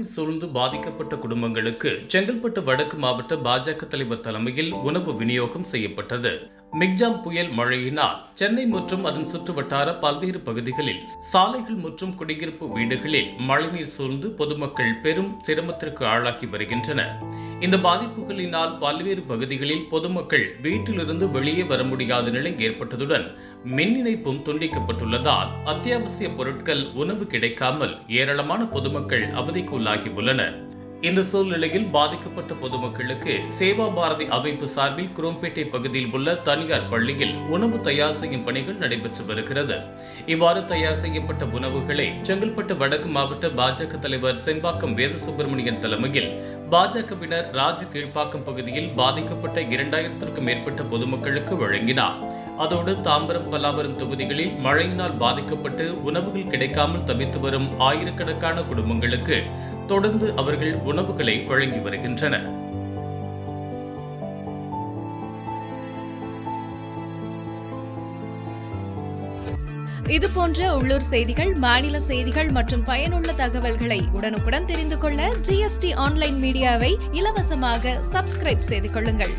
மழைநீர் சூழ்ந்து பாதிக்கப்பட்ட குடும்பங்களுக்கு செங்கல்பட்டு வடக்கு மாவட்ட பாஜக தலைவர் தலைமையில் உணவு விநியோகம் செய்யப்பட்டது. மிக்ஜாம் புயல் மழையினால் சென்னை மற்றும் அதன் சுற்றுவட்டார பல்வேறு பகுதிகளில் சாலைகள் மற்றும் குடியிருப்பு வீடுகளில் மழைநீர் சூழ்ந்து பொதுமக்கள் பெரும் சிரமத்திற்கு ஆளாகி வருகின்றனர். இந்த பாதிப்புகளினால் பல்வேறு பகுதிகளில் பொதுமக்கள் வீட்டிலிருந்து வெளியே வர முடியாத நிலை ஏற்பட்டதுடன் மின் இணைப்பும் துண்டிக்கப்பட்டுள்ளதால் அத்தியாவசிய பொருட்கள் உணவு கிடைக்காமல் ஏராளமான பொதுமக்கள் அவதிக்கு உள்ளாகி உள்ளனர். இந்த சூழ்நிலையில் பாதிக்கப்பட்ட பொதுமக்களுக்கு சேவா பாரதி அமைப்பு சார்பில் குரோம்பேட்டை பகுதியில் உள்ள தனியார் பள்ளியில் உணவு தயார் செய்யும் பணிகள் நடைபெற்று வருகிறது. இவ்வாறு தயார் செய்யப்பட்ட உணவுகளை செங்கல்பட்டு வடக்கு மாவட்ட பாஜக தலைவர் செம்பாக்கம் வேதசுப்பிரமணியன் தலைமையில் பாஜகவினர் ராஜ கீழ்ப்பாக்கம் பகுதியில் பாதிக்கப்பட்ட 2000க்கும் மேற்பட்ட பொதுமக்களுக்கு வழங்கினார். அதோடு தாம்பரம், பல்லாவரம் தொகுதிகளில் மழையினால் பாதிக்கப்பட்டு உணவுகள் கிடைக்காமல் தவித்து வரும் ஆயிரக்கணக்கான குடும்பங்களுக்கு தொடர்ந்து அவர்கள் உணவுகளை வழங்கி வருகின்றனர். இதுபோன்ற உள்ளூர் செய்திகள், மாநில செய்திகள் மற்றும் பயனுள்ள தகவல்களை உடனுக்குடன் தெரிந்து கொள்ள GST ஆன்லைன் மீடியாவை இலவசமாக சப்ஸ்கிரைப் செய்து கொள்ளுங்கள்.